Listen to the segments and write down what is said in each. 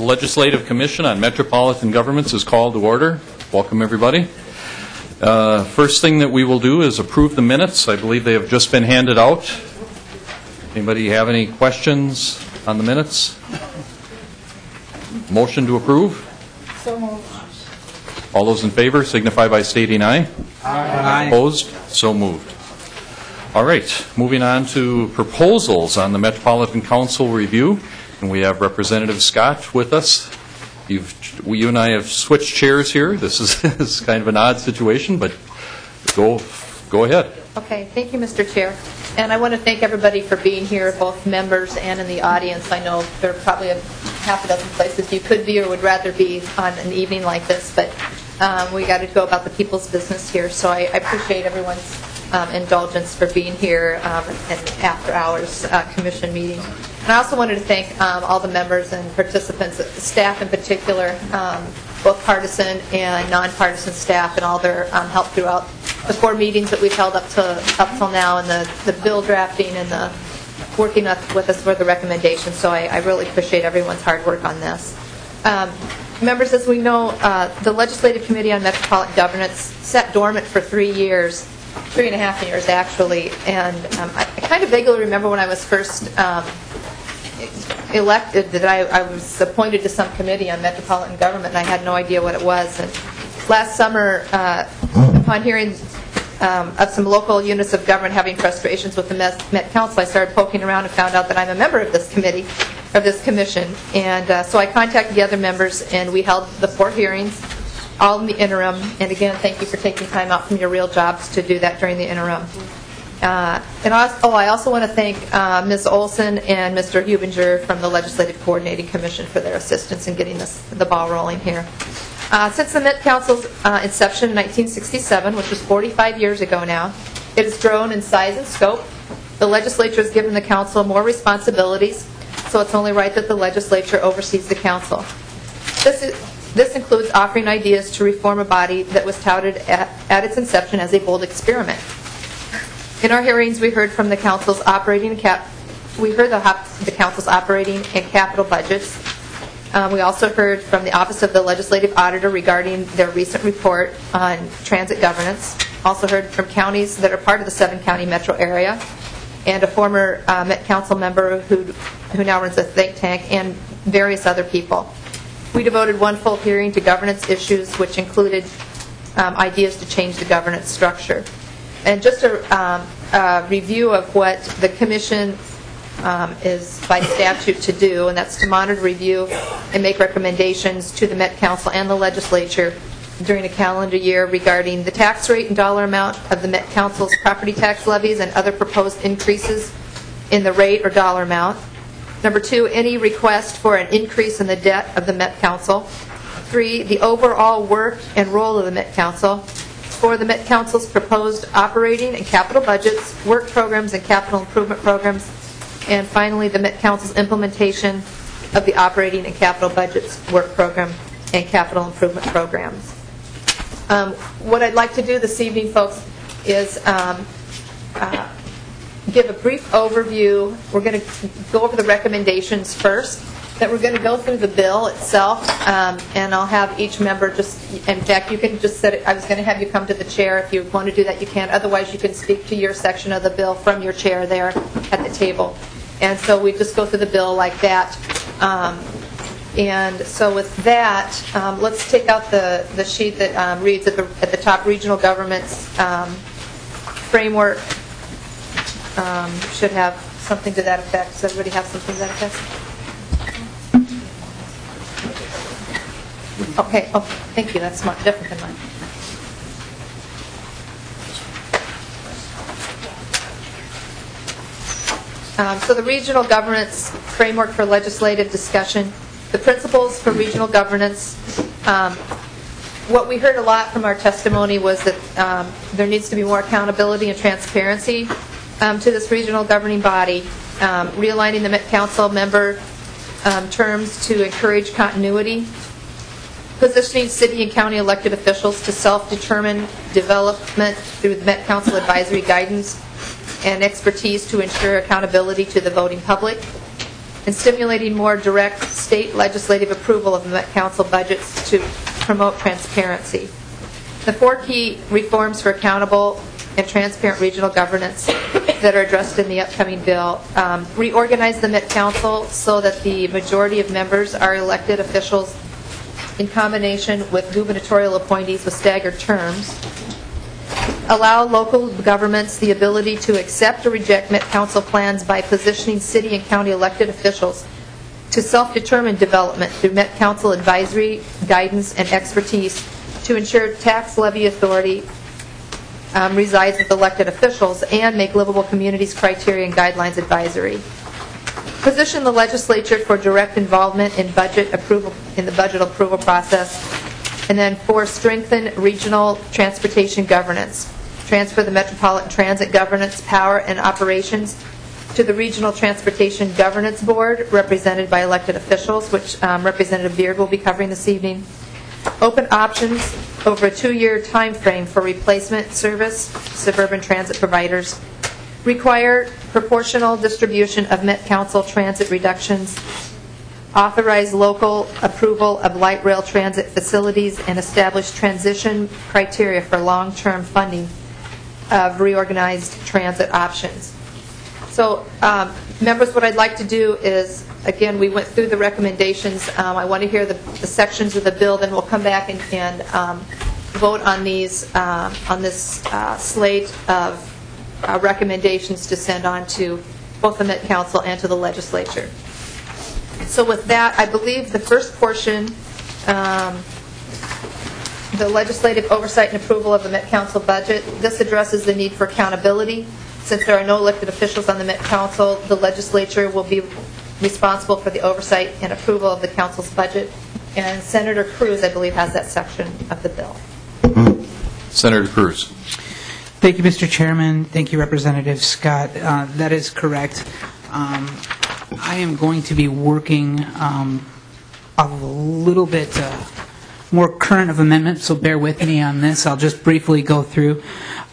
Legislative Commission on Metropolitan Governments is called to order. Welcome, everybody. First thing that we will do is approve the minutes. I believe they have just been handed out. Anybody have any questions on the minutes? Motion to approve? So moved. All those in favor signify by stating aye. Aye. Opposed? So moved. All right, moving on to proposals on the Metropolitan Council review. And we have Representative Scott with us. You and I have switched chairs here. This is kind of an odd situation, but go ahead. Okay, thank you, Mr. Chair. And I want to thank everybody for being here, both members and in the audience. I know there are probably half a dozen places you could be or would rather be on an evening like this, but we got to go about the people's business here. So I appreciate everyone's indulgence for being here and after hours commission meeting. And I also wanted to thank all the members and participants, staff in particular, both partisan and nonpartisan staff, and all their help throughout the 4 meetings that we've held up till now, and the bill drafting and the working with us for the recommendations. So I really appreciate everyone's hard work on this. Members, as we know, the Legislative Committee on Metropolitan Governance sat dormant for 3 years. 3.5 years, actually, and I kind of vaguely remember when I was first elected that I was appointed to some committee on metropolitan government, and I had no idea what it was. And last summer, upon hearing of some local units of government having frustrations with the Met Council, I started poking around and found out that I'm a member of this committee, of this commission, and so I contacted the other members, and we held the 4 hearings, all in the interim. And again, thank you for taking time out from your real jobs to do that during the interim. And I also want to thank Ms. Olson and Mr. Hubinger from the Legislative Coordinating Commission for their assistance in getting the ball rolling here. Since the Met Council's inception in 1967, which was 45 years ago now, it has grown in size and scope. The legislature has given the council more responsibilities, so it's only right that the legislature oversees the council. This includes offering ideas to reform a body that was touted at its inception as a bold experiment. In our hearings, we heard from the council's operating and council's operating and capital budgets. We also heard from the Office of the Legislative Auditor regarding their recent report on transit governance. Also heard from counties that are part of the 7-county metro area, and a former Met Council member who now runs a think tank, and various other people. We devoted 1 full hearing to governance issues, which included ideas to change the governance structure. And just a review of what the Commission is by statute to do, and that's to monitor, review, and make recommendations to the Met Council and the legislature during a calendar year regarding the tax rate and dollar amount of the Met Council's property tax levies and other proposed increases in the rate or dollar amount. Number 2, any request for an increase in the debt of the Met Council. 3, the overall work and role of the Met Council. 4, the Met Council's proposed operating and capital budgets, work programs and capital improvement programs. And finally, the Met Council's implementation of the operating and capital budgets, work program, and capital improvement programs. What I'd like to do this evening, folks, is give a brief overview. We're going to go over the recommendations first. Then we're going to go through the bill itself, and I'll have each member in fact, you can just sit. I was going to have you come to the chair. If you want to do that, you can. Otherwise, you can speak to your section of the bill from your chair there at the table. And so we just go through the bill like that. And so with that, let's take out the sheet that reads at the top, regional governments framework. Should have something to that effect. Does everybody have something to that effect? Okay. Oh, thank you. That's much different than mine. So the regional governance framework for legislative discussion, the principles for regional governance. What we heard a lot from our testimony was that there needs to be more accountability and transparency to this regional governing body, realigning the Met Council member terms to encourage continuity, positioning city and county elected officials to self-determine development through the Met Council advisory guidance and expertise to ensure accountability to the voting public, and stimulating more direct state legislative approval of the Met Council budgets to promote transparency. The 4 key reforms for accountable and transparent regional governance that are addressed in the upcoming bill: reorganize the Met Council so that the majority of members are elected officials in combination with gubernatorial appointees with staggered terms. Allow local governments the ability to accept or reject Met Council plans by positioning city and county elected officials to self-determine development through Met Council advisory, guidance, and expertise to ensure tax levy authority resides with elected officials, and make livable communities criteria and guidelines advisory. Position the legislature for direct involvement in budget approval, in the budget approval process. And then 4, strengthen regional transportation governance. Transfer the Metropolitan Transit governance power and operations to the Regional Transportation Governance Board, represented by elected officials, which Representative Beard will be covering this evening. Open options over a 2-year time frame for replacement service suburban transit providers. Require proportional distribution of Met Council transit reductions. Authorize local approval of light rail transit facilities and establish transition criteria for long-term funding of reorganized transit options. So, members, what I'd like to do is, again, we went through the recommendations. I want to hear the sections of the bill, then we'll come back and vote on these on this slate of recommendations to send on to both the Met Council and to the legislature. So with that, I believe the first portion, the legislative oversight and approval of the Met Council budget, this addresses the need for accountability. Since there are no elected officials on the Met Council, the legislature will be responsible for the oversight and approval of the Council's budget. And Senator Cruz, I believe, has that section of the bill. Senator Cruz. Thank you, Mr. Chairman. Thank you, Representative Scott. That is correct. I am going to be working a little bit more current of amendment, so bear with me on this. I'll just briefly go through.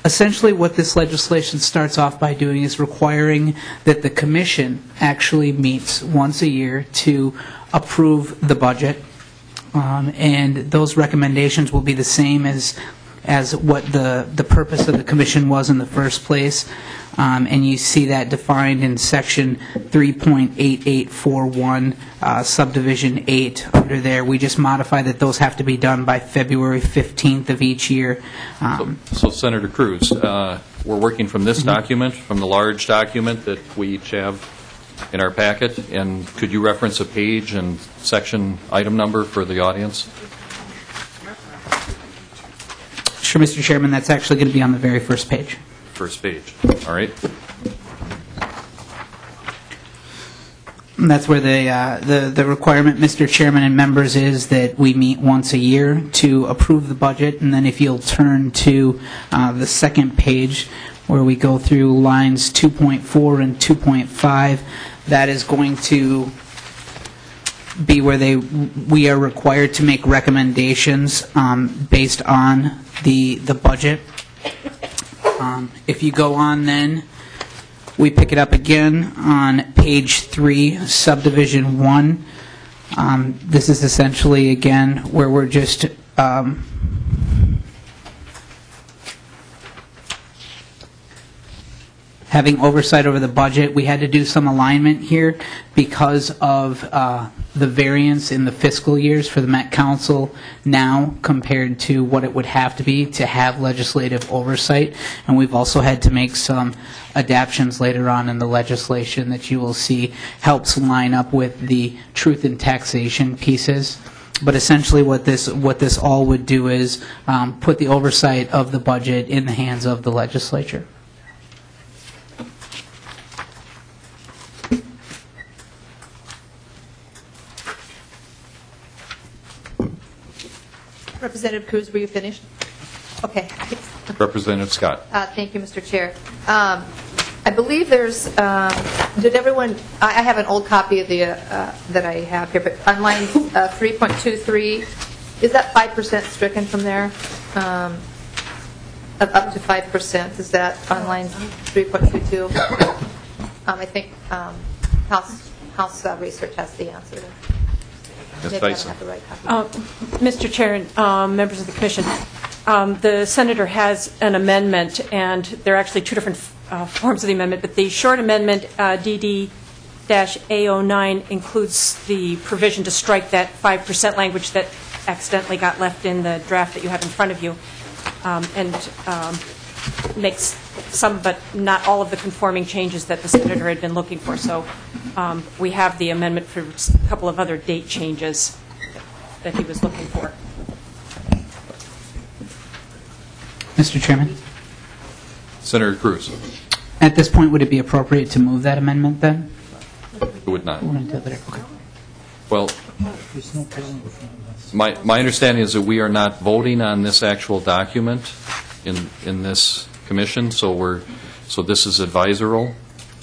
Essentially, what this legislation starts off by doing is requiring that the Commission actually meets once a year to approve the budget, and those recommendations will be the same as what the purpose of the Commission was in the first place. And you see that defined in Section 3.8841, Subdivision 8 under there. We just modify that those have to be done by February 15th of each year. So Senator Cruz, we're working from this document, from the large document that we each have in our packet, and could you reference a page and section item number for the audience? Sure, Mr. Chairman, that's actually going to be on the very first page. First page. All right. And that's where the requirement, Mr. Chairman and members, is that we meet once a year to approve the budget. And then if you'll turn to the second page where we go through lines 2.4 and 2.5, that is going to be where we are required to make recommendations based on the budget. If you go on then, we pick it up again on page 3, subdivision 1. This is essentially, again, where we're just having oversight over the budget. We had to do some alignment here because of the variance in the fiscal years for the Met Council now compared to what it would have to be to have legislative oversight. And we've also had to make some adaptions later on in the legislation that you will see helps line up with the truth in taxation pieces. But essentially what this all would do is put the oversight of the budget in the hands of the legislature. Representative Cruz, were you finished? Okay. Representative Scott. Thank you, Mr. Chair. I believe there's, did everyone, I have an old copy of the, that I have here, but on line 3.23, is that 5% stricken from there? Up to 5%, is that on line 3.22? I think House House Research has the answer. Ms. Maybe I don't Dyson. have the right copy. Mr. Chair and members of the Commission, the Senator has an amendment, and there are actually two different forms of the amendment, but the short amendment, DD-A09, includes the provision to strike that 5% language that accidentally got left in the draft that you have in front of you, and makes some but not all of the conforming changes that the Senator had been looking for. So we have the amendment for a couple of other date changes that he was looking for. Mr. Chairman, Senator Cruz. at this point, would it be appropriate to move that amendment then? It would not. We're going to do that. Okay. Well, my understanding is that we are not voting on this actual document in this commission, so this is advisory,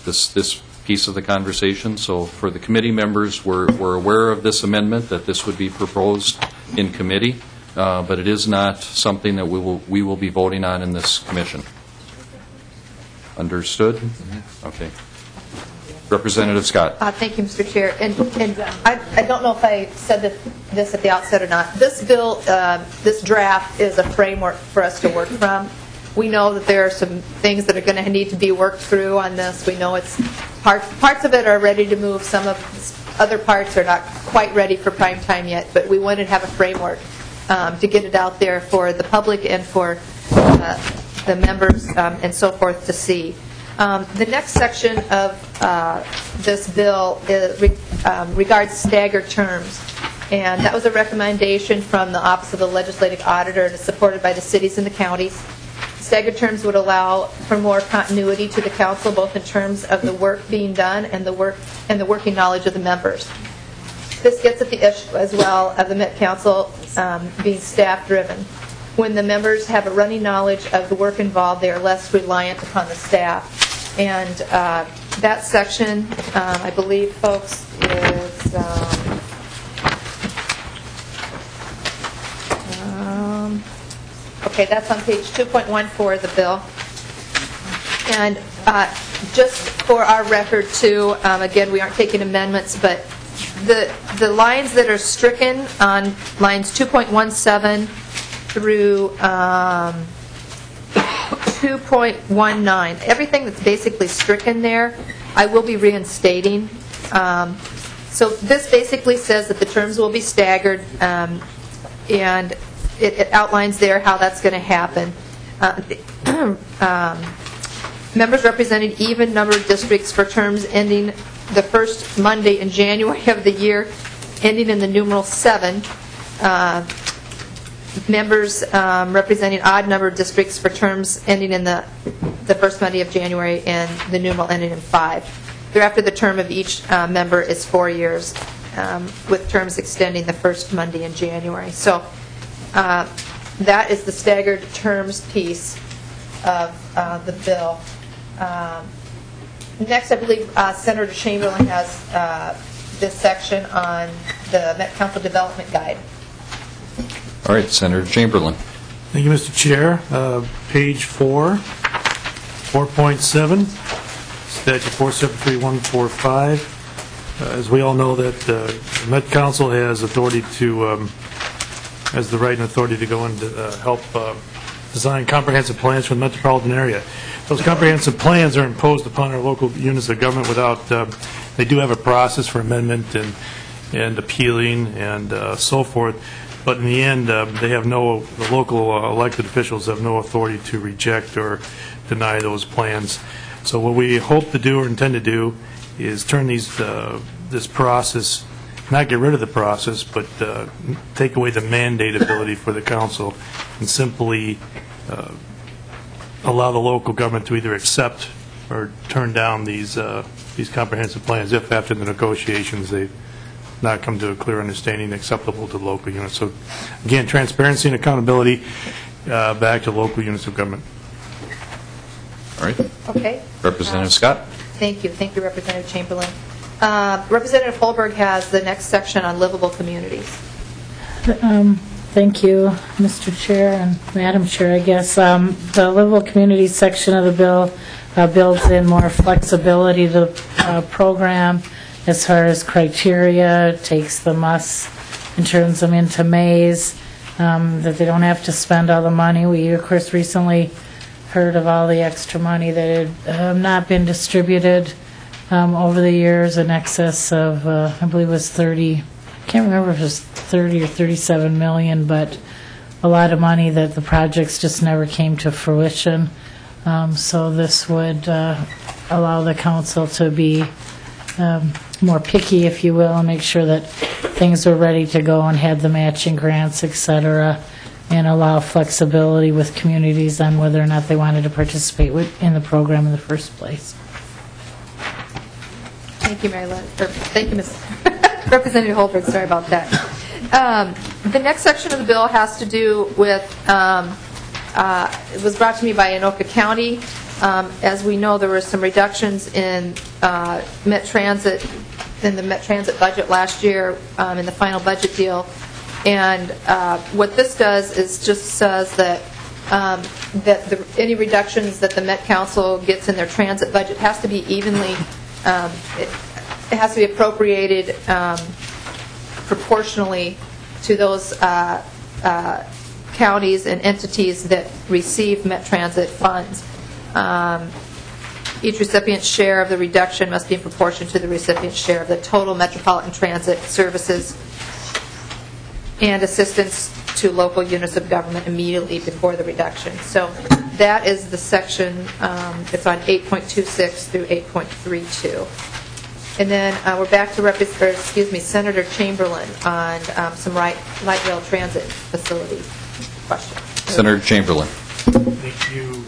this piece of the conversation. So for the committee members, we're aware of this amendment, that this would be proposed in committee, but it is not something that we will be voting on in this commission. Understood? Okay. Representative Scott. Thank you, Mr. Chair. And I don't know if I said this at the outset or not. This bill, this draft is a framework for us to work from. We know that there are some things that are going to need to be worked through on this. We know it's parts of it are ready to move. Some of other parts are not quite ready for prime time yet. But we wanted to have a framework to get it out there for the public and for the members and so forth to see. The next section of this bill regards staggered terms, and that was a recommendation from the Office of the Legislative Auditor and is supported by the cities and the counties. Staggered terms would allow for more continuity to the council, both in terms of the work being done and the working knowledge of the members. This gets at the issue as well of the Met Council being staff-driven. When the members have a running knowledge of the work involved, they are less reliant upon the staff. And that section, I believe, folks, is okay. That's on page 2.14 of the bill. And just for our record, too, again, we aren't taking amendments, but the lines that are stricken on lines 2.17 through 2.19, everything that's basically stricken there, I will be reinstating. So this basically says that the terms will be staggered, and it outlines there how that's going to happen. Members representing even numbered districts for terms ending the first Monday in January of the year, ending in the numeral 7. Members representing odd-numbered districts for terms ending in the first Monday of January and the numeral ending in 5. Thereafter, the term of each member is 4 years, with terms extending the first Monday in January. So that is the staggered terms piece of the bill. Next, I believe Senator Chamberlain has this section on the Met Council Development Guide. All right, Senator Chamberlain. Thank you, Mr. Chair. Page 4, 4.7, Statute 473145. As we all know, that the Met Council has authority to, has the right and authority to go and help design comprehensive plans for the metropolitan area. Those comprehensive plans are imposed upon our local units of government without, they do have a process for amendment and appealing and so forth. But in the end, they have the local elected officials have no authority to reject or deny those plans. So what we hope to do or intend to do is turn this process, not get rid of the process, but take away the mandate ability for the council and simply allow the local government to either accept or turn down these comprehensive plans if after the negotiations they've not come to a clear understanding acceptable to local units. So again, transparency and accountability back to local units of government. All right. Okay. Representative Scott. Thank you. Thank you, Representative Chamberlain. Representative Holberg has the next section on livable communities. Thank you, Mr. Chair and Madam Chair, I guess. The livable communities section of the bill builds in more flexibility to the program as far as criteria, takes the must and turns them into mays, that they don't have to spend all the money. We, of course, recently heard of all the extra money that had not been distributed over the years in excess of, I believe it was 30, I can't remember if it was 30 or 37 million, but a lot of money that the projects just never came to fruition. So this would allow the council to be more picky, if you will, and make sure that things were ready to go and had the matching grants, et cetera, and allow flexibility with communities on whether or not they wanted to participate in the program in the first place. Thank you, Mary Lynn. Thank you, Ms. Representative Holberg. Sorry about that. The next section of the bill has to do with, it was brought to me by Anoka County. As we know, there were some reductions in Met Transit, in the Met Transit budget last year in the final budget deal. And what this does is just says that any reductions that the Met Council gets in their transit budget has to be evenly, it has to be appropriated proportionally to those counties and entities that receive Met Transit funds. Each recipient's share of the reduction must be in proportion to the recipient's share of the total Metropolitan Transit services and assistance to local units of government immediately before the reduction. So that is the section, it's on 8.26 through 8.32. And then we're back to Senator Chamberlain on some light rail transit facility question. Senator Chamberlain. Thank you.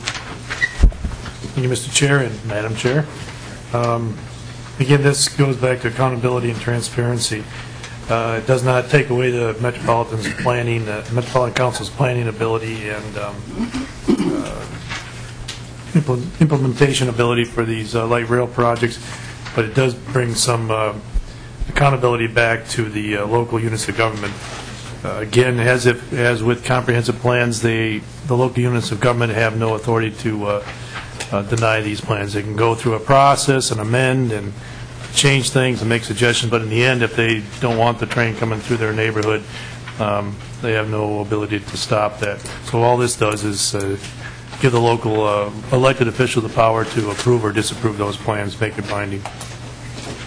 Thank you, Mr. Chair and Madam Chair. Again, this goes back to accountability and transparency. It does not take away the Metropolitan's planning, Metropolitan Council's planning ability and implementation ability for these light rail projects, but it does bring some accountability back to the local units of government. Again, as with comprehensive plans, the local units of government have no authority to deny these plans. They can go through a process and amend and change things and make suggestions, but in the end, if they don't want the train coming through their neighborhood, they have no ability to stop that. So all this does is give the local elected official the power to approve or disapprove those plans, make it binding.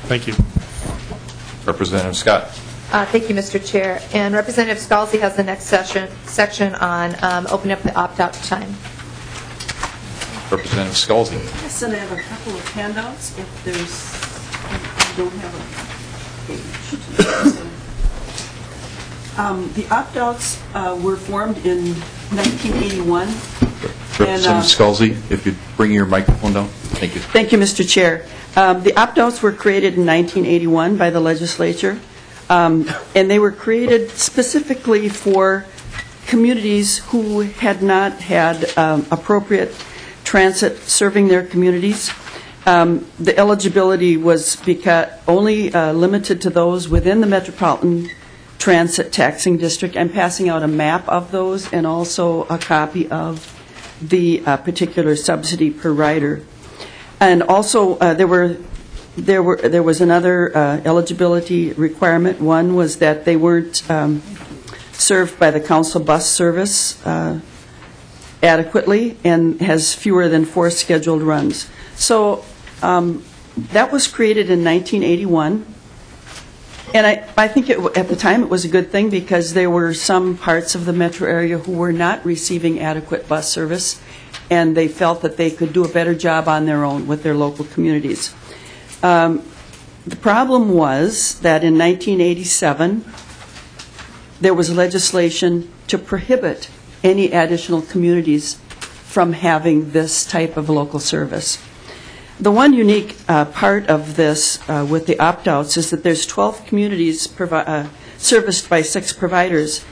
Thank you. Representative Scott. Thank you, Mr. Chair. And Representative Scalzi has the next section on opening up the opt-out time. Representative Scalzi. Yes, and I have a couple of handouts if there's, I don't have a page. The opt-outs were formed in 1981. Representative Scalzi, if you'd bring your microphone down. Thank you. Thank you, Mr. Chair. The opt-outs were created in 1981 by the legislature, and they were created specifically for communities who had not had appropriate transit serving their communities. The eligibility was only limited to those within the Metropolitan Transit Taxing District. I'm passing out a map of those and also a copy of the particular subsidy per rider. And also there was another eligibility requirement. One was that they weren't served by the council bus service adequately and has fewer than 4 scheduled runs. So that was created in 1981. And I think at the time it was a good thing because there were some parts of the metro area who were not receiving adequate bus service, and they felt that they could do a better job on their own with their local communities. The problem was that in 1987, there was legislation to prohibit any additional communities from having this type of local service. The one unique part of this with the opt-outs is that there's 12 communities serviced by 6 providers,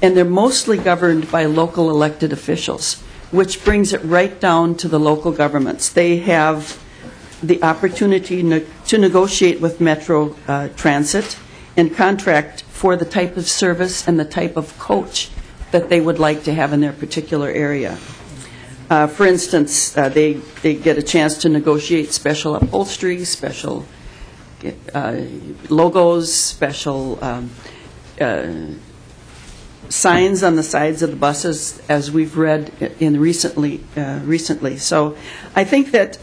and they're mostly governed by local elected officials, which brings it right down to the local governments. They have the opportunity to negotiate with Metro Transit and contract for the type of service and the type of coach that they would like to have in their particular area. For instance, they get a chance to negotiate special upholstery, special logos, special signs on the sides of the buses, as we've read in recently. So I think that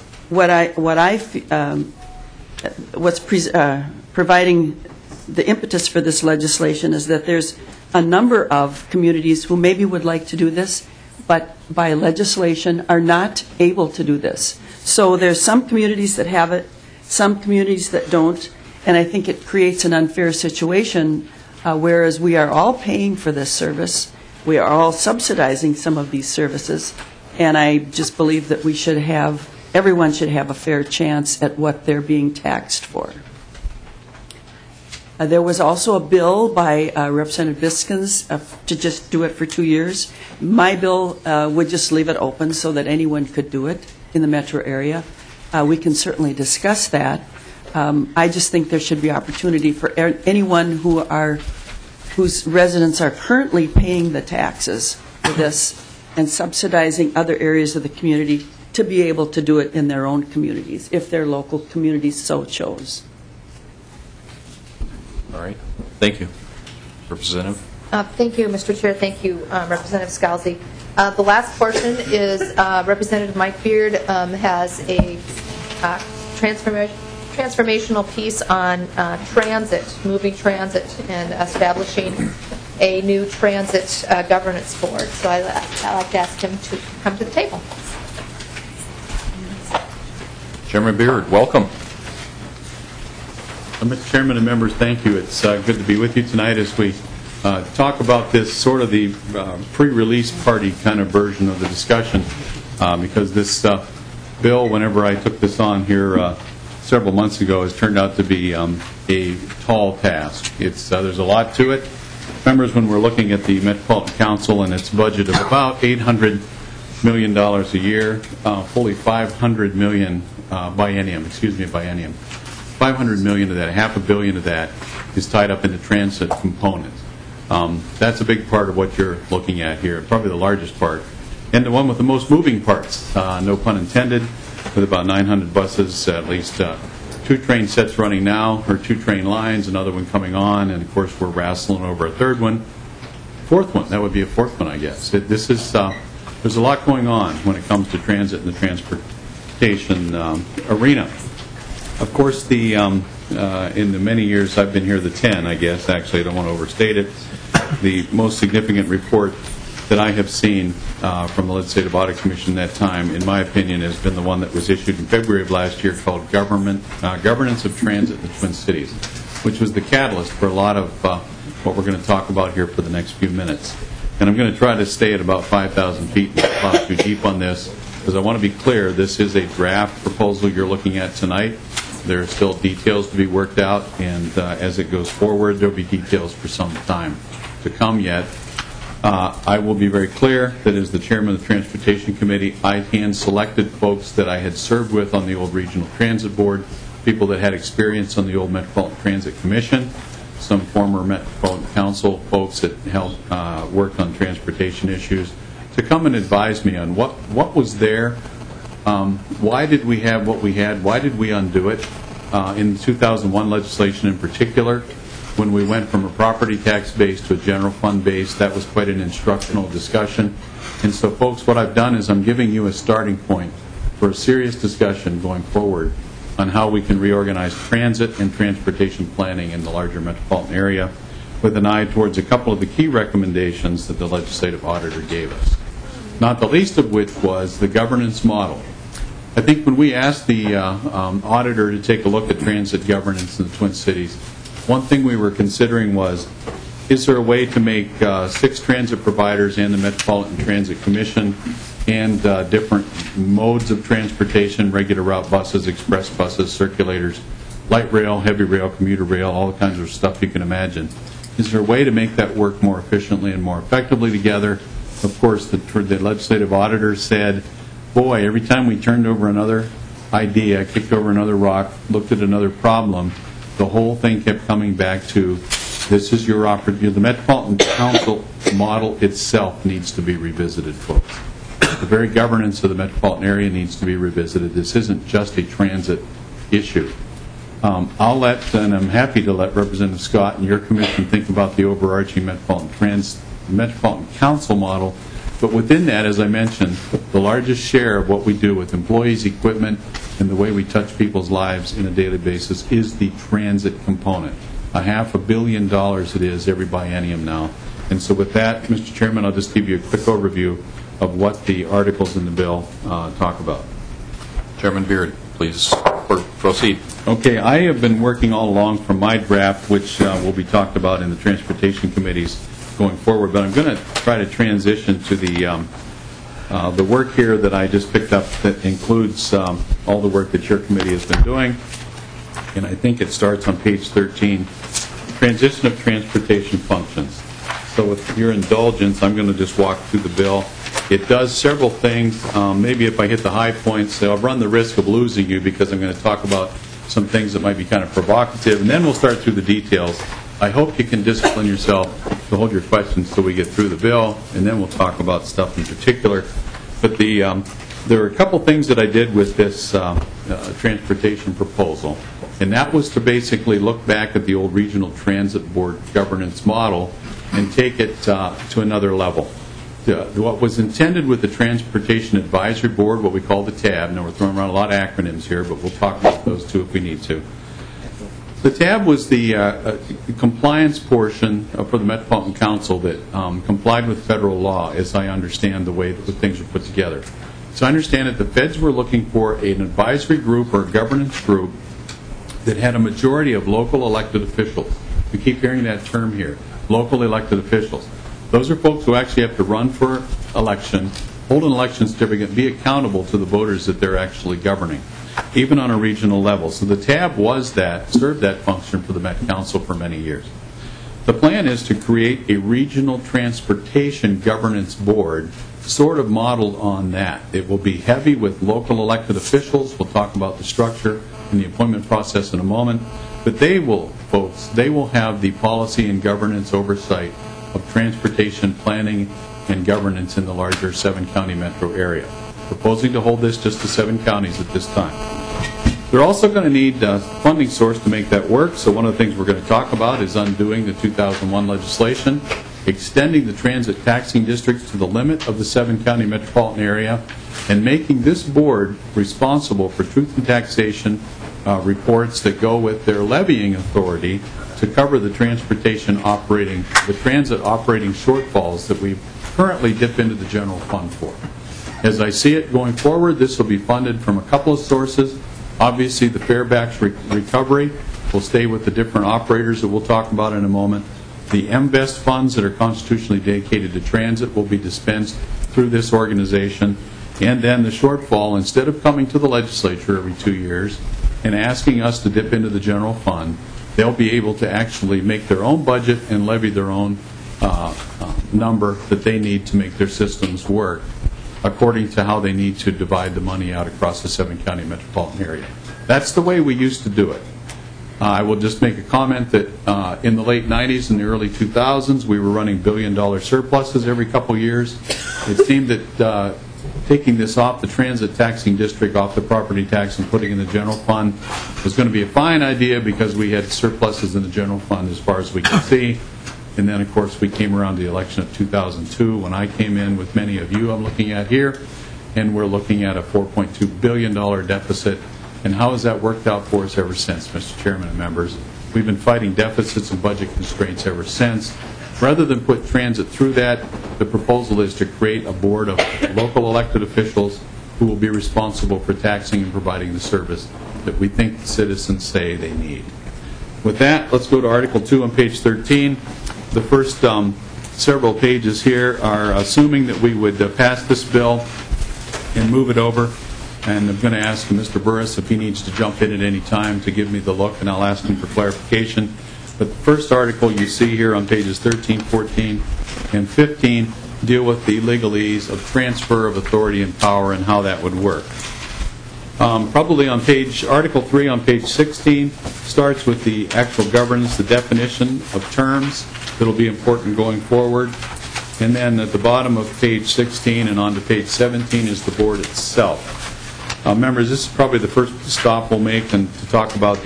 what's providing the impetus for this legislation is that there's a number of communities who maybe would like to do this, but by legislation are not able to do this. So there's some communities that have it, some communities that don't, and I think it creates an unfair situation, whereas we are all paying for this service, we are all subsidizing some of these services, and I just believe that everyone should have a fair chance at what they're being taxed for. There was also a bill by Representative Biskins to just do it for 2 years. My bill would just leave it open so that anyone could do it in the metro area. We can certainly discuss that. I just think there should be opportunity for anyone whose residents are currently paying the taxes for this and subsidizing other areas of the community to be able to do it in their own communities, if their local communities so chose. All right. Thank you. Representative? Thank you, Mr. Chair. Thank you, Representative Scalzi. The last portion is Representative Mike Beard has a transformational piece on transit, moving transit, and establishing a new transit governance board. So I'd like to ask him to come to the table. Chairman Beard, welcome. Mr. Chairman and members, thank you. It's good to be with you tonight as we talk about this sort of the pre-release party kind of version of the discussion, because this bill, whenever I took this on here several months ago, has turned out to be a tall task. There's a lot to it. Members, when we're looking at the Metropolitan Council and its budget of about $800 million a year, fully $500 million biennium. 500 million of that, $500 million of that, is tied up in the transit component. That's a big part of what you're looking at here, probably the largest part, and the one with the most moving parts, no pun intended, with about 900 buses, at least 2 train sets running now, or 2 train lines, another one coming on, and of course we're wrestling over a third one. Fourth one, that would be a fourth one, I guess. There's a lot going on when it comes to transit and the transportation arena. Of course, in the many years I've been here, the 10, I guess, actually, I don't want to overstate it, the most significant report that I have seen from the Legislative Audit Commission that time, in my opinion, has been the one that was issued in February of last year called Governance of Transit in the Twin Cities, which was the catalyst for a lot of what we're going to talk about here for the next few minutes. And I'm going to try to stay at about 5,000 feet and not plow too deep on this, because I want to be clear, this is a draft proposal you're looking at tonight. There are still details to be worked out, and as it goes forward, there will be details for some time to come yet. I will be very clear that as the chairman of the Transportation Committee, I hand-selected folks that I had served with on the old Regional Transit Board, people that had experience on the old Metropolitan Transit Commission, some former Metropolitan Council folks that helped work on transportation issues, to come and advise me on what was there. Why did we have what we had? Why did we undo it? In 2001 legislation in particular, when we went from a property tax base to a general fund base, that was quite an instructional discussion. And so, folks, what I've done is I'm giving you a starting point for a serious discussion going forward on how we can reorganize transit and transportation planning in the larger metropolitan area, with an eye towards a couple of the key recommendations that the legislative auditor gave us, not the least of which was the governance model. I think when we asked the auditor to take a look at transit governance in the Twin Cities, one thing we were considering was, is there a way to make 6 transit providers and the Metropolitan Transit Commission and different modes of transportation, regular route buses, express buses, circulators, light rail, heavy rail, commuter rail, all kinds of stuff you can imagine. Is there a way to make that work more efficiently and more effectively together? Of course, the legislative auditor said, boy, every time we turned over another idea, kicked over another rock, looked at another problem, the whole thing kept coming back to, this is your opportunity. The Metropolitan Council model itself needs to be revisited, folks. The very governance of the metropolitan area needs to be revisited. This isn't just a transit issue. I'll let, and I'm happy to let Representative Scott and your commission think about the overarching Metropolitan Council model. But within that, as I mentioned, the largest share of what we do with employees, equipment, and the way we touch people's lives on a daily basis is the transit component. $500 million it is every biennium now. And so with that, Mr. Chairman, I'll just give you a quick overview of what the articles in the bill talk about. Chairman Beard, please proceed. Okay, I have been working all along from my draft, which will be talked about in the Transportation Committees going forward, but I'm going to try to transition to the work here that I just picked up that includes all the work that your committee has been doing, and I think it starts on page 13, transition of transportation functions. So with your indulgence, I'm going to just walk through the bill. It does several things. Maybe if I hit the high points, I'll run the risk of losing you because I'm going to talk about some things that might be kind of provocative, and then we'll start through the details. I hope you can discipline yourself to hold your questions till we get through the bill, and then we'll talk about stuff in particular. But there are a couple things that I did with this transportation proposal, and that was to basically look back at the old Regional Transit Board governance model and take it to another level. What was intended with the Transportation Advisory Board, what we call the TAB, now we're throwing around a lot of acronyms here, but we'll talk about those too if we need to. The TAB was the compliance portion for the Metropolitan Council that complied with federal law, as I understand the way that the things are put together. So I understand that the feds were looking for an advisory group or a governance group that had a majority of local elected officials. We keep hearing that term here, local elected officials. Those are folks who actually have to run for election, hold an election certificate, and be accountable to the voters that they're actually governing, even on a regional level. So the TAB was that, served that function for the Met Council for many years. The plan is to create a regional transportation governance board sort of modeled on that. It will be heavy with local elected officials. We'll talk about the structure and the appointment process in a moment. But they will, folks, they will have the policy and governance oversight of transportation planning and governance in the larger 7-county metro area. Proposing to hold this just to 7 counties at this time. They're also going to need a funding source to make that work, so one of the things we're going to talk about is undoing the 2001 legislation, extending the transit taxing districts to the limit of the 7-county metropolitan area, and making this board responsible for truth and taxation reports that go with their levying authority to cover the transit operating shortfalls that we currently dip into the general fund for. As I see it going forward, this will be funded from a couple of sources. Obviously, the farebacks recovery will stay with the different operators that we'll talk about in a moment. The MVEST funds that are constitutionally dedicated to transit will be dispensed through this organization. And then the shortfall, instead of coming to the legislature every 2 years and asking us to dip into the general fund, they'll be able to actually make their own budget and levy their own number that they need to make their systems work according to how they need to divide the money out across the 7-county metropolitan area. That's the way we used to do it. I will just make a comment that in the late 90s and the early 2000s, we were running billion-dollar surpluses every couple years. It seemed that taking this off the transit taxing district, off the property tax, and putting it in the general fund was going to be a fine idea because we had surpluses in the general fund as far as we could see. And then, of course, we came around to the election of 2002 when I came in with many of you I'm looking at here, and we're looking at a $4.2 billion deficit. And how has that worked out for us ever since, Mr. Chairman and members? We've been fighting deficits and budget constraints ever since. Rather than put transit through that, the proposal is to create a board of local elected officials who will be responsible for taxing and providing the service that we think the citizens say they need. With that, let's go to Article 2 on page 13. The first several pages here are assuming that we would pass this bill and move it over. And I'm going to ask Mr. Burris if he needs to jump in at any time to give me the look, and I'll ask him for clarification. But the first article you see here on pages 13, 14, and 15 deal with the legalese of transfer of authority and power and how that would work. Probably on Article 3 on page 16 starts with the actual governance, the definition of terms that will be important going forward. And then at the bottom of page 16 and on to page 17 is the board itself. Members, this is probably the first stop we'll make and to talk about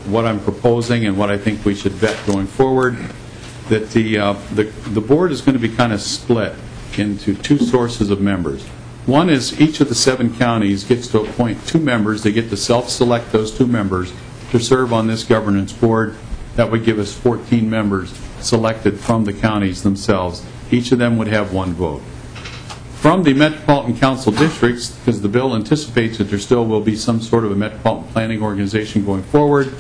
what I'm proposing and what I think we should vet going forward. That the board is going to be kind of split into two sources of members. One is each of the 7 counties gets to appoint 2 members. They get to self-select those 2 members to serve on this governance board. That would give us 14 members selected from the counties themselves. Each of them would have 1 vote. From the Metropolitan Council districts, because the bill anticipates that there still will be some sort of a metropolitan planning organization going forward,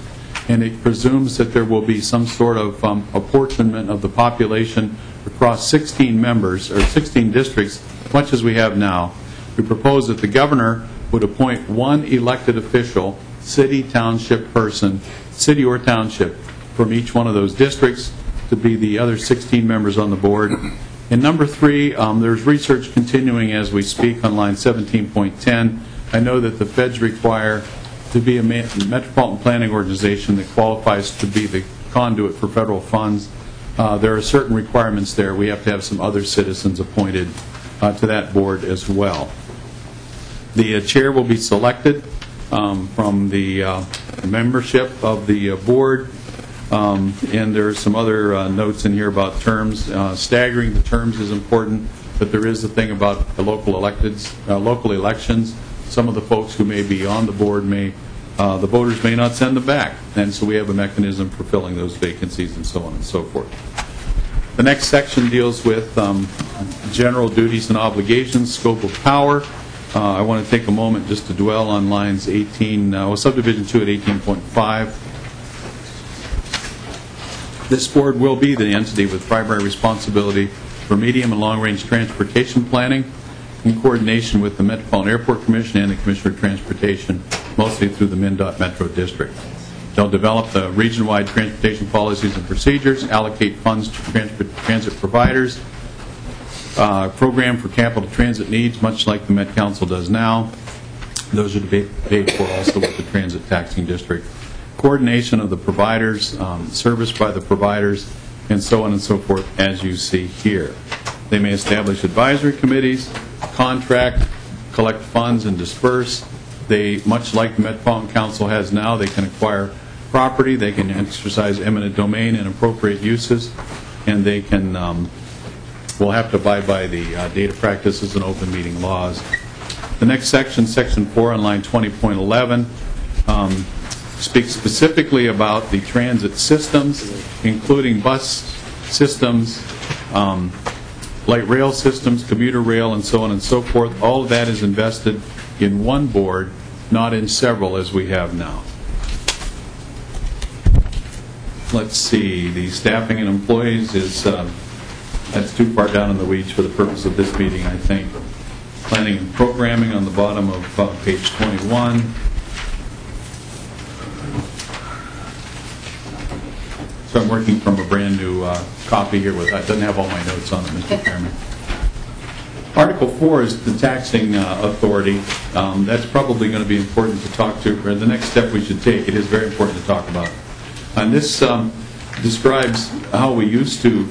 and it presumes that there will be some sort of apportionment of the population across 16 members, or 16 districts, much as we have now. We propose that the governor would appoint 1 elected official, city, township person, city or township, from each one of those districts to be the other 16 members on the board. And number 3, there's research continuing as we speak on line 17.10. I know that the feds require to be a metropolitan planning organization that qualifies to be the conduit for federal funds. There are certain requirements there. We have to have some other citizens appointed to that board as well. The chair will be selected from the membership of the board. And there are some other notes in here about terms. Staggering the terms is important, but there is a thing about the local elections. Some of the folks who may be on the board the voters may not send them back, and so we have a mechanism for filling those vacancies and so on and so forth. The next section deals with general duties and obligations, scope of power. I want to take a moment just to dwell on lines 18, subdivision 2 at 18.5. This board will be the entity with primary responsibility for medium and long-range transportation planning in coordination with the Metropolitan Airport Commission and the Commissioner of Transportation, mostly through the MnDOT Metro District. They'll develop the region-wide transportation policies and procedures, allocate funds to transit providers, program for capital transit needs, much like the Met Council does now. Those are to be paid for also with the Transit Taxing District. Coordination of the providers, service by the providers, and so on and so forth, as you see here. They may establish advisory committees, contract, collect funds, and disperse. They, much like the Metropolitan Council has now, they can acquire property, they can exercise eminent domain and appropriate uses, and they can will have to abide by the data practices and open meeting laws. The next section, Section 4 on line 20.11, speaks specifically about the transit systems, including bus systems, light rail systems, commuter rail, and so on and so forth. All of that is invested in one board, not in several as we have now. Let's see, the staffing and employees is, that's too far down in the weeds for the purpose of this meeting, I think. Planning and programming on the bottom of page 21. So I'm working from a brand new copy here. It doesn't have all my notes on it, Mr. Chairman. Article 4 is the taxing authority. That's probably going to be important to talk to, or the next step we should take. It is very important to talk about. And this describes how we used to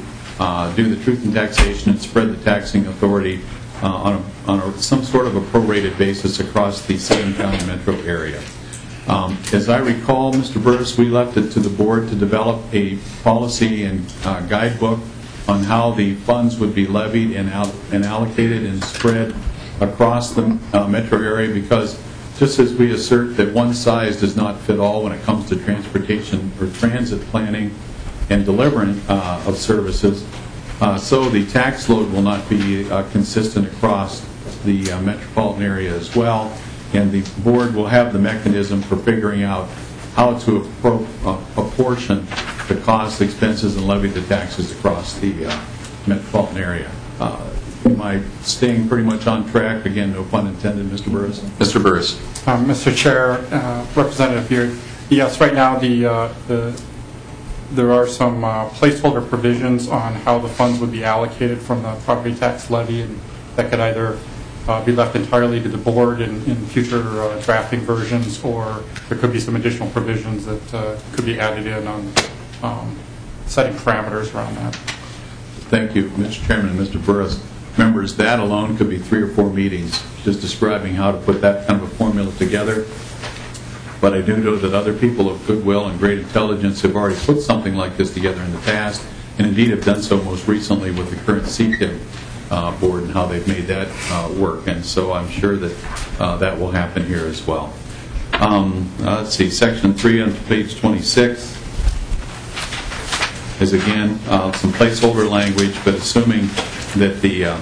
do the truth in taxation and spread the taxing authority on some sort of a prorated basis across the 7-county metro area. As I recall, Mr. Burris, we left it to the board to develop a policy and guidebook on how the funds would be levied and allocated and spread across the metro area, because just as we assert that one size does not fit all when it comes to transportation or transit planning and delivering of services, so the tax load will not be consistent across the metropolitan area as well. And the board will have the mechanism for figuring out how to apportion the costs, expenses, and levy the taxes across the metropolitan area. Am I staying pretty much on track? Again, no pun intended, Mr. Burris. Mr. Burris. Mr. Chair, Representative here. Yes, right now there are some placeholder provisions on how the funds would be allocated from the property tax levy, and that could either be left entirely to the board in future drafting versions, or there could be some additional provisions that could be added in on setting parameters around that. Thank you, Mr. Chairman and Mr. Burris. members, that alone could be 3 or 4 meetings just describing how to put that kind of a formula together. But I do know that other people of goodwill and great intelligence have already put something like this together in the past, and indeed have done so most recently with the current CTIP board and how they've made that work. And so I'm sure that that will happen here as well. Let's see, Section 3 on page 26 is again some placeholder language, but assuming that the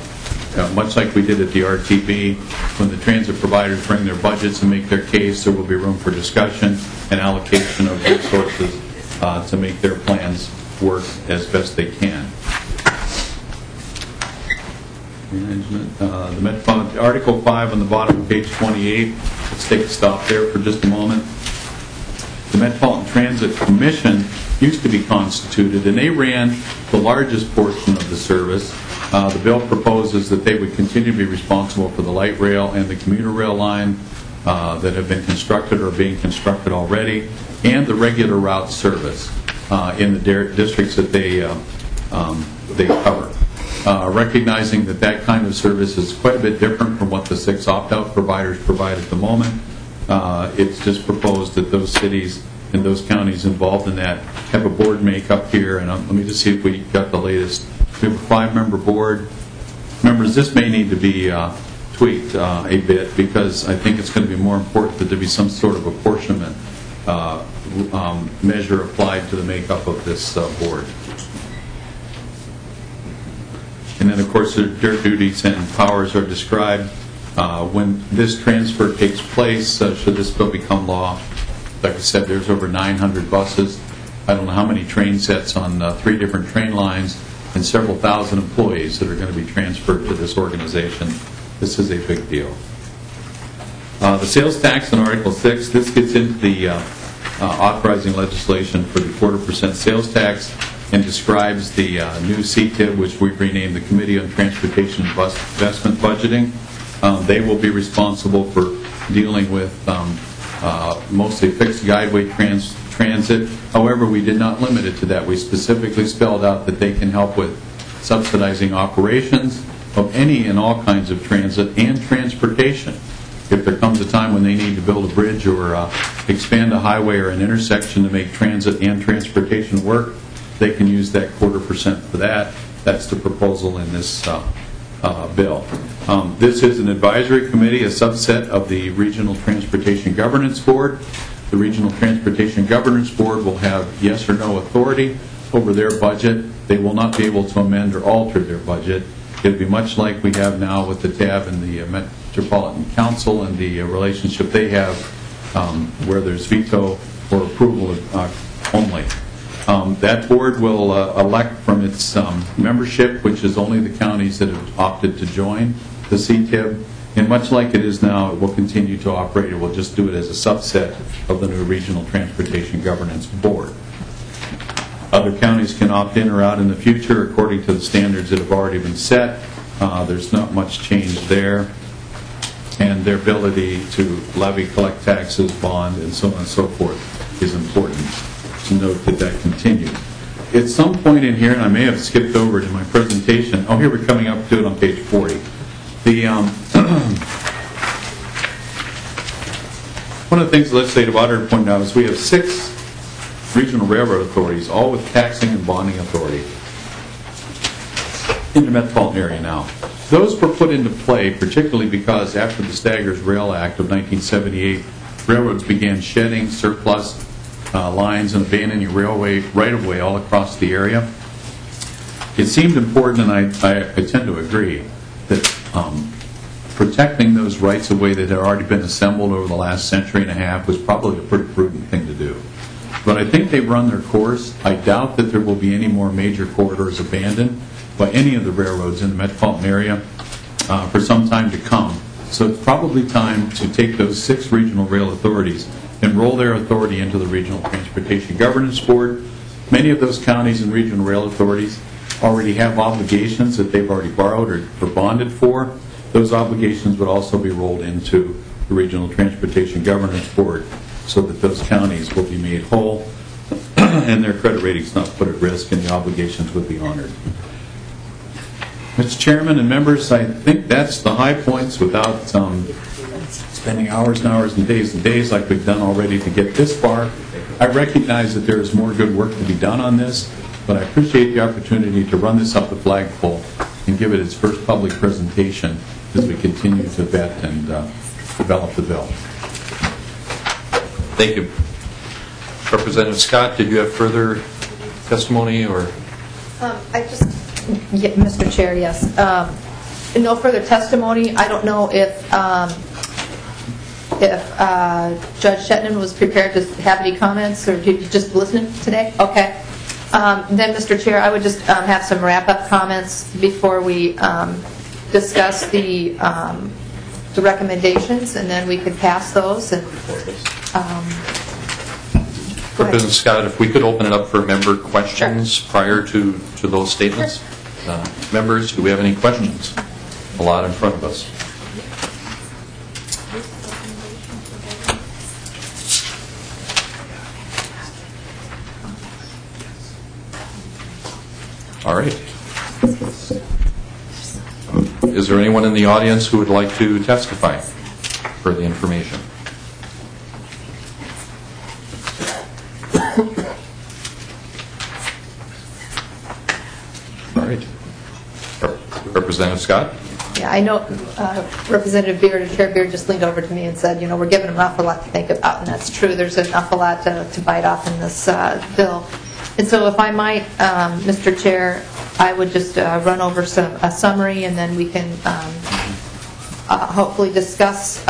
much like we did at the RTB, when the transit providers bring their budgets and make their case, there will be room for discussion and allocation of resources to make their plans work as best they can. Article 5 on the bottom of page 28. Let's take a stop there for just a moment. The Metropolitan Transit Commission used to be constituted, and they ran the largest portion of the service. The bill proposes that they would continue to be responsible for the light rail and the commuter rail line that have been constructed or being constructed already, and the regular route service in the districts that they cover. Recognizing that that kind of service is quite a bit different from what the 6 opt-out providers provide at the moment, it's just proposed that those cities and those counties involved in that have a board makeup here. And let me just see if we got the latest. We have a 5-member board. Members, this may need to be tweaked a bit, because I think it's going to be more important that there be some sort of apportionment measure applied to the makeup of this board. And then, of course, their duties and powers are described. When this transfer takes place, should this bill become law, like I said, there's over 900 buses. I don't know how many train sets on 3 different train lines, and several thousand employees that are going to be transferred to this organization. This is a big deal. The sales tax in Article 6, this gets into the authorizing legislation for the 0.25% sales tax, and describes the new CTIB, which we've renamed the Committee on Transportation and Investment Budgeting. They will be responsible for dealing with mostly fixed guideway transit. However, we did not limit it to that. We specifically spelled out that they can help with subsidizing operations of any and all kinds of transit and transportation. If there comes a time when they need to build a bridge or expand a highway or an intersection to make transit and transportation work, they can use that 0.25% for that. That's the proposal in this bill. This is an advisory committee, a subset of the Regional Transportation Governance Board. The Regional Transportation Governance Board will have yes or no authority over their budget. They will not be able to amend or alter their budget. It will be much like we have now with the TAB and the Metropolitan Council and the relationship they have, where there's veto or approval only. That board will elect from its membership, which is only the counties that have opted to join the CTIB. And much like it is now, it will continue to operate. It will just do it as a subset of the new Regional Transportation Governance Board. Other counties can opt in or out in the future according to the standards that have already been set. There's not much change there. And their ability to levy, collect taxes, bond, and so on and so forth is important to note that that continues. At some point in here, and I may have skipped over it in my presentation, oh, here we're coming up to it on page 40. One of the things the legislative auditor pointed out is we have 6 regional railroad authorities, all with taxing and bonding authority in the metropolitan area now. Those were put into play particularly because after the Staggers Rail Act of 1978, railroads began shedding surplus lines and abandoning railway right-of-way all across the area. It seemed important, and I tend to agree, that protecting those rights-of-way that had already been assembled over the last century and a half was probably a pretty prudent thing to do. But I think they've run their course. I doubt that there will be any more major corridors abandoned by any of the railroads in the metropolitan area for some time to come. So it's probably time to take those 6 regional rail authorities and roll their authority into the Regional Transportation Governance Board. Many of those counties and regional rail authorities already have obligations that they've already borrowed or bonded for. Those obligations would also be rolled into the Regional Transportation Governance Board so that those counties will be made whole and their credit ratings not put at risk and the obligations would be honored. Mr. Chairman and members, I think that's the high points without spending hours and hours and days like we've done already to get this far. I recognize that there is more good work to be done on this, but I appreciate the opportunity to run this up the flagpole and give it its first public presentation as we continue to vet and develop the bill. Thank you. Representative Scott, did you have further testimony or? Mr. Chair, yes. No further testimony. I don't know if Judge Shetland was prepared to have any comments, or did you just listen today? Okay. Then, Mr. Chair, I would just have some wrap-up comments before we discuss the recommendations, and then we could pass those. And Representative Scott, if we could open it up for member questions prior to those statements. Members, do we have any questions? A lot in front of us. All right. Is there anyone in the audience who would like to testify for the information? All right. Representative Scott? Yeah, I know Representative Beard, Chair Beard just leaned over to me and said, you know, we're giving them an awful lot to think about, and that's true. There's an awful lot to bite off in this bill. And so if I might, Mr. Chair, I would just run over a summary, and then we can hopefully discuss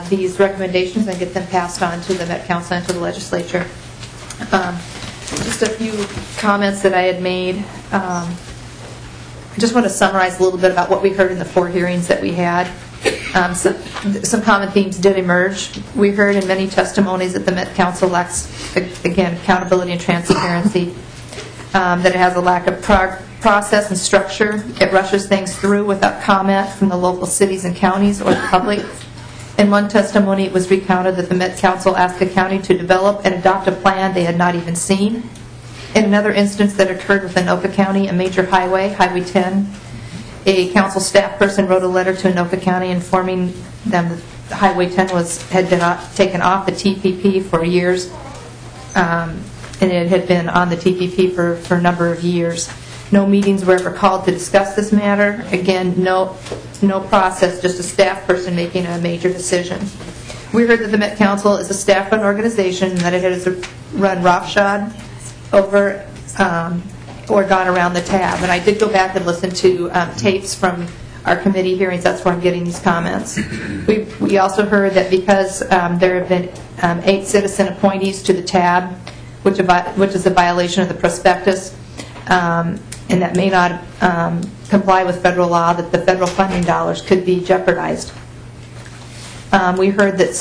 these recommendations and get them passed on to the Met Council and to the legislature. Just a few comments that I had made. I just want to summarize a little bit about what we heard in the 4 hearings that we had. Some common themes did emerge. We heard in many testimonies that the Met Council lacks, again, accountability and transparency, that it has a lack of process and structure. It rushes things through without comment from the local cities and counties or the public. In one testimony, it was recounted that the Met Council asked a county to develop and adopt a plan they had not even seen. In another instance that occurred within Anoka County, a major highway, Highway 10, a council staff person wrote a letter to Anoka County informing them that Highway 10 had been taken off the TPP for years, and it had been on the TPP for a number of years. No meetings were ever called to discuss this matter. Again, no process, just a staff person making a major decision. We heard that the Met Council is a staff-run organization and that it has run roughshod over or gone around the tab. And I did go back and listen to tapes from our committee hearings. That's where I'm getting these comments. We also heard that because there have been 8 citizen appointees to the tab, which is a violation of the prospectus, and that may not comply with federal law, that the federal funding dollars could be jeopardized. We heard that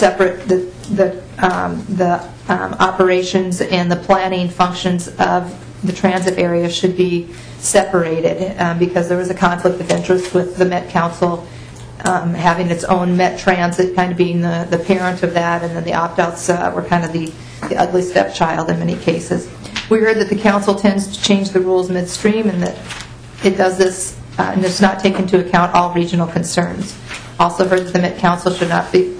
the operations and the planning functions of the transit area should be separated because there was a conflict of interest with the Met Council having its own Met Transit kind of being the parent of that, and then the opt-outs were kind of the ugly stepchild in many cases. We heard that the council tends to change the rules midstream and that it does this and does not take into account all regional concerns. Also heard that the Met Council should not be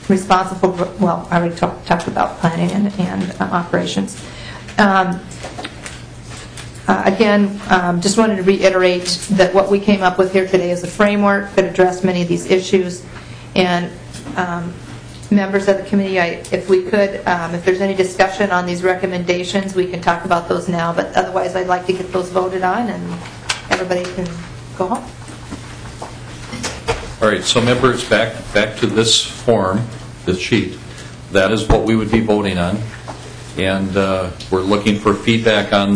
responsible for, well, I already talked about planning and operations. Again, just wanted to reiterate that what we came up with here today is a framework that addressed many of these issues. And members of the committee, if we could, if there's any discussion on these recommendations, we can talk about those now. But otherwise, I'd like to get those voted on, and everybody can go home. All right, so members, back to this form, this sheet. That is what we would be voting on. And we're looking for feedback on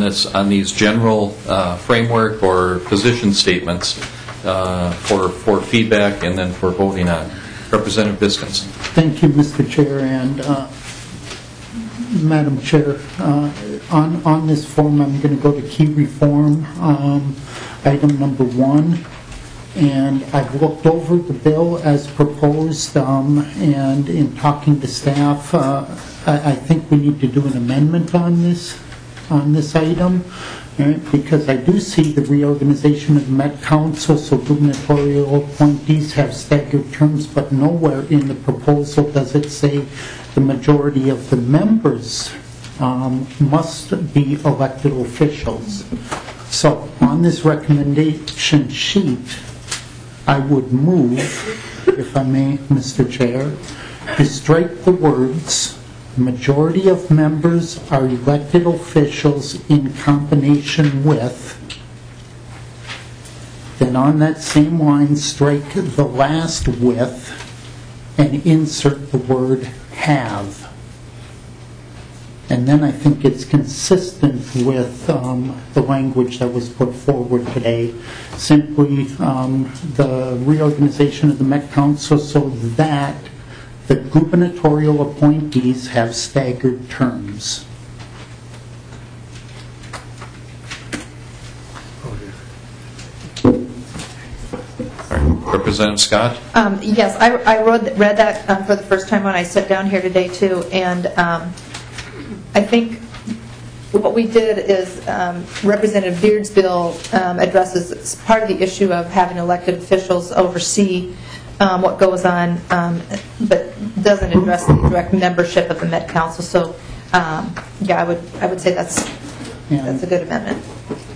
these general framework or position statements for feedback and then for voting on. Representative Biskins. Thank you, Mr. Chair, and Madam Chair. On this form, I'm going to go to key reform, item number 1. And I've looked over the bill as proposed, and in talking to staff, I think we need to do an amendment on this item. Right, because I do see the reorganization of the Met Council, so gubernatorial appointees have staggered terms, but nowhere in the proposal does it say the majority of the members must be elected officials. So on this recommendation sheet, I would move, if I may, Mr. Chair, to strike the words, majority of members are elected officials in combination with, then on that same line, strike the last with, and insert the word have. And then I think it's consistent with the language that was put forward today. Simply the reorganization of the Met Council so that the gubernatorial appointees have staggered terms. Representative Scott? Yes, I read that for the first time when I sat down here today, too, and I think what we did is Representative Beard's bill addresses part of the issue of having elected officials oversee what goes on, but doesn't address the direct membership of the Met Council. So, yeah, I would say that's a good amendment.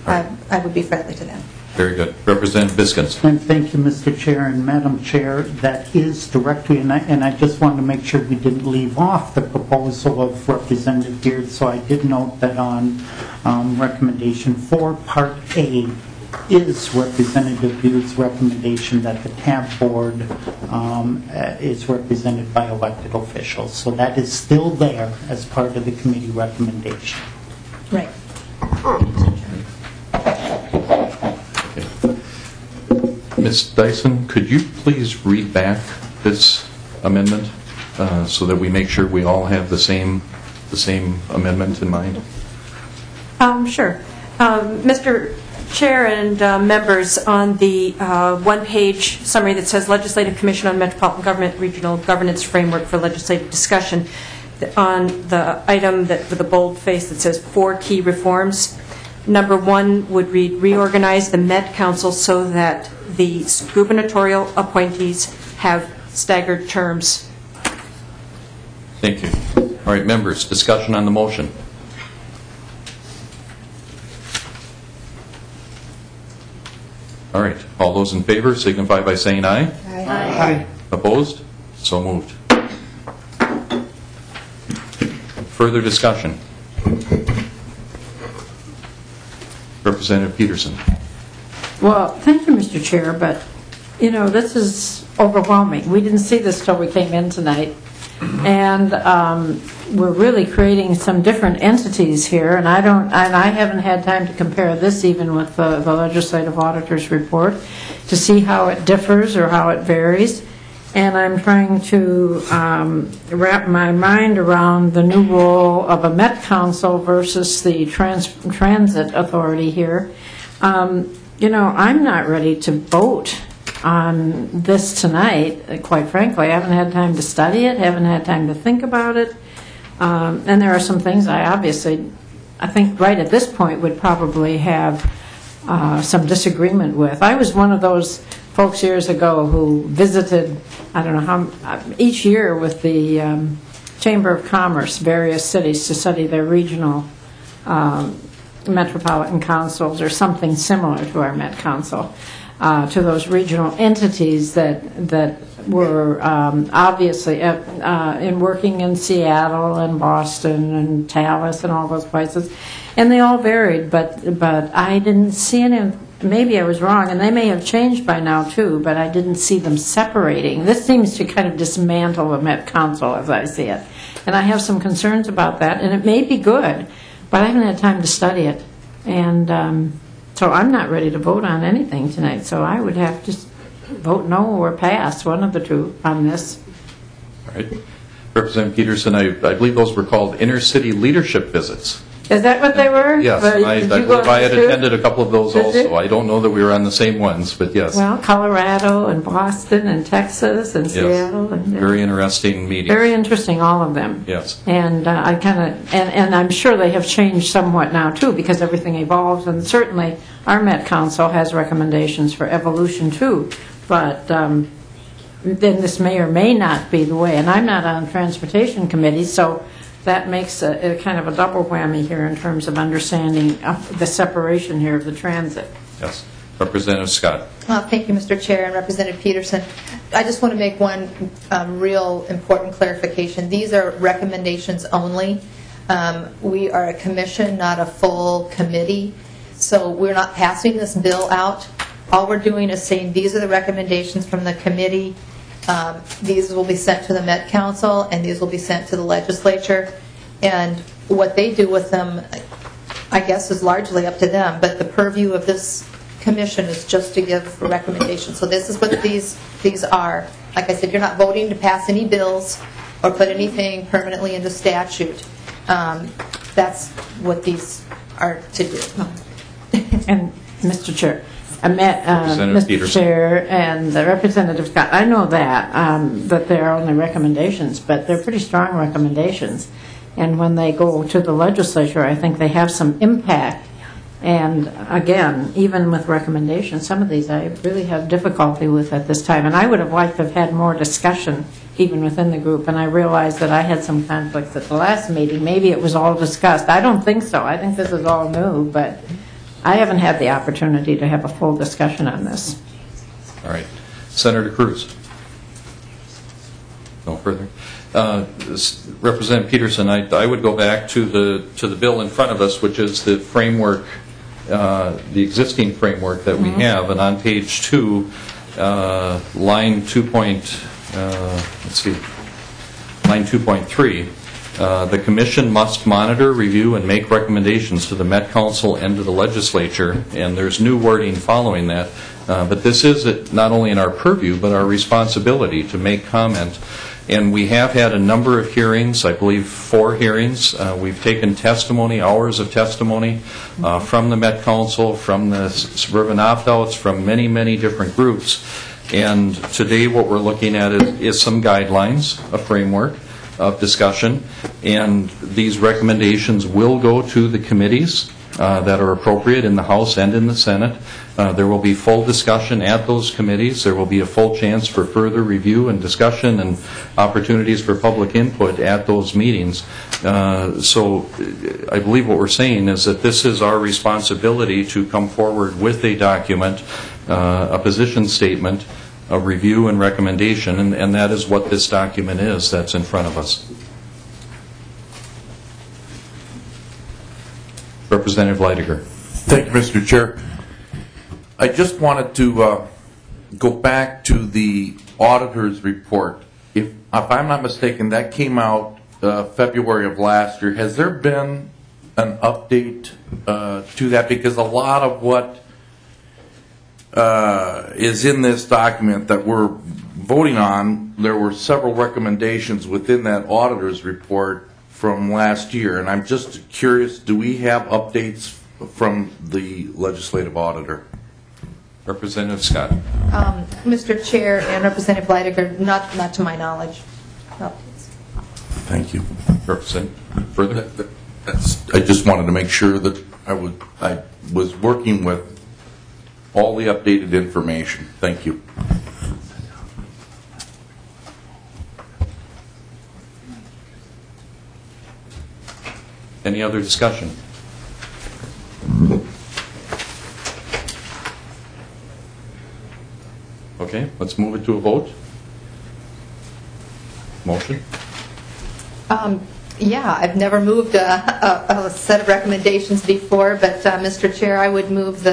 I would be friendly to that. Very good. Representative Biskins. And thank you, Mr. Chair and Madam Chair. That is directly, and I just wanted to make sure we didn't leave off the proposal of Representative Beard, so I did note that on recommendation 4, Part A, is Representative Beard's recommendation that the TAB board is represented by elected officials. So that is still there as part of the committee recommendation. Right. Ms. Dyson, could you please read back this amendment so that we make sure we all have the same amendment in mind? Sure. Mr. Chair and members, on the one-page summary that says Legislative Commission on Metropolitan Government Regional Governance Framework for Legislative Discussion, on the item that with a bold face that says 4 key reforms, number 1 would read reorganize the Met Council so that the gubernatorial appointees have staggered terms. Thank you. All right, members, discussion on the motion. All right, all those in favor signify by saying aye. Aye. Aye. Opposed? So moved. Further discussion. Representative Peterson. Well, thank you, Mr. Chair, but, you know, this is overwhelming. We didn't see this till we came in tonight, and we're really creating some different entities here, and I haven't had time to compare this even with the legislative auditor's report to see how it differs or how it varies, and I'm trying to wrap my mind around the new role of a Met Council versus the transit authority here. You know, I'm not ready to vote on this tonight, quite frankly. I haven't had time to study it, haven't had time to think about it. And there are some things I think right at this point would probably have some disagreement with. I was one of those folks years ago who visited, I don't know how, each year with the Chamber of Commerce, various cities to study their regional Metropolitan Councils or something similar to our Met Council, to those regional entities that were obviously in working in Seattle and Boston and Dallas and all those places, and they all varied, but I didn't see any. Maybe I was wrong, and they may have changed by now too, but I didn't see them separating. This seems to kind of dismantle the Met Council as I see it, and I have some concerns about that, and it may be good, but I haven't had time to study it, and so I'm not ready to vote on anything tonight, so I would have to vote no or pass, one of the two, on this. All right. Representative Peterson, I believe those were called inter-city leadership visits. Is that what they were? Yes, But and I did you believe go I had to? attended a couple of those Did you? also. I don't know that we were on the same ones, but yes. Well, Colorado and Boston and Texas and Yes. Seattle. And, Very interesting meetings. very interesting, all of them. Yes. And I kind of, and I'm sure they have changed somewhat now too, because everything evolves, and certainly our Met Council has recommendations for evolution too. But then this may or may not be the way, and I'm not on transportation committee, so that makes a kind of a double whammy here in terms of understanding the separation here of the transit. Yes. Representative Scott. Thank you, Mr. Chair, and Representative Peterson. I just want to make one real important clarification. These are recommendations only. We are a commission, not a full committee, so we're not passing this bill out. All we're doing is saying these are the recommendations from the committee. These will be sent to the Met Council, and these will be sent to the legislature. And what they do with them, I guess, is largely up to them. But the purview of this commission is just to give recommendations. So this is what these are. Like I said, you're not voting to pass any bills or put anything permanently into statute. That's what these are to do. And Mr. Chair, I met Representative Mr. Peterson. Chair and the Representative Scott. I know that they're only recommendations, but they're pretty strong recommendations. And when they go to the legislature, I think they have some impact. And again, even with recommendations, some of these I really have difficulty with at this time. And I would have liked to have had more discussion even within the group. And I realized that I had some conflicts at the last meeting. Maybe it was all discussed. I don't think so. I think this is all new, but I haven't had the opportunity to have a full discussion on this. All right. Senator Cruz. No further. Representative Peterson, I would go back to the bill in front of us, which is the framework, the existing framework that we have. And on page 2, line 2.3, the Commission must monitor, review, and make recommendations to the Met Council and to the legislature. And there's new wording following that. But this is not only in our purview, but our responsibility to make comment. And we have had a number of hearings, I believe 4 hearings. We've taken testimony, hours of testimony from the Met Council, from the suburban opt-outs, from many, many different groups. And today what we're looking at is some guidelines, a framework of discussion. And these recommendations will go to the committees that are appropriate in the House and in the Senate. There will be full discussion at those committees. There will be a full chance for further review and discussion and opportunities for public input at those meetings. So I believe what we're saying is that this is our responsibility to come forward with a document, a position statement, a review and recommendation, and that is what this document is that's in front of us. Representative Leidiger. Thank you, Mr. Chair. I just wanted to go back to the auditor's report. If I'm not mistaken, that came out February of last year. Has there been an update to that? Because a lot of what is in this document that we're voting on, there were several recommendations within that auditor's report from last year, and I'm just curious, do we have updates from the legislative auditor? Representative Scott. Mr. Chair and Representative Leidiger, not to my knowledge. No. Thank you. Representative, further? I just wanted to make sure that I was working with all the updated information. Thank you. Any other discussion? Okay, let's move it to a vote. Motion? Yeah, I've never moved a set of recommendations before, but Mr. Chair, I would move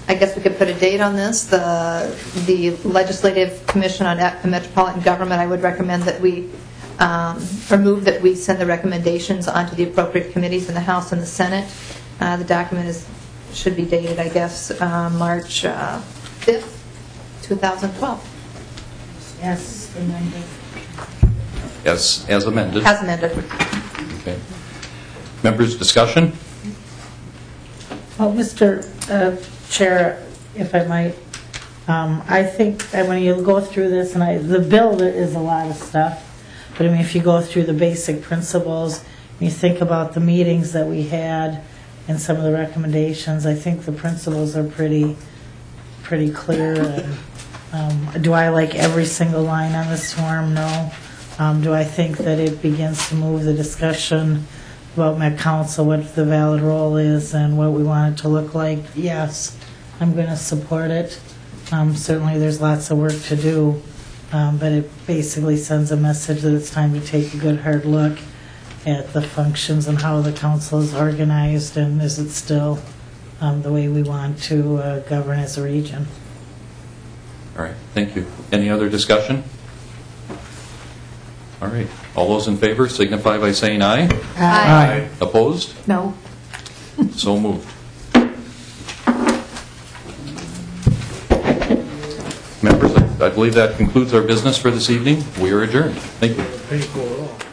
I guess we could put a date on this, the Legislative Commission on Metropolitan Government. I would recommend that we move that we send the recommendations onto the appropriate committees in the House and the Senate. The document should be dated, I guess, March 5th, 2012. Yes, amended. As amended. As amended. Okay. Members, discussion? Well, Mr. Chair, if I might, I think when you go through this, and the bill, there is a lot of stuff, but I mean, if you go through the basic principles, and you think about the meetings that we had and some of the recommendations, I think the principles are pretty clear. And, do I like every single line on this form? No. Do I think that it begins to move the discussion about Met Council, what the valid role is, and what we want it to look like? Yes, I'm going to support it. Certainly, there's lots of work to do, but it basically sends a message that it's time to take a good hard look at the functions and how the council is organized, and is it still the way we want to govern as a region. All right, thank you. Any other discussion? All right, all those in favor signify by saying aye. Aye. Opposed? No. So moved. Members, I believe that concludes our business for this evening. We are adjourned. Thank you. Painful at all.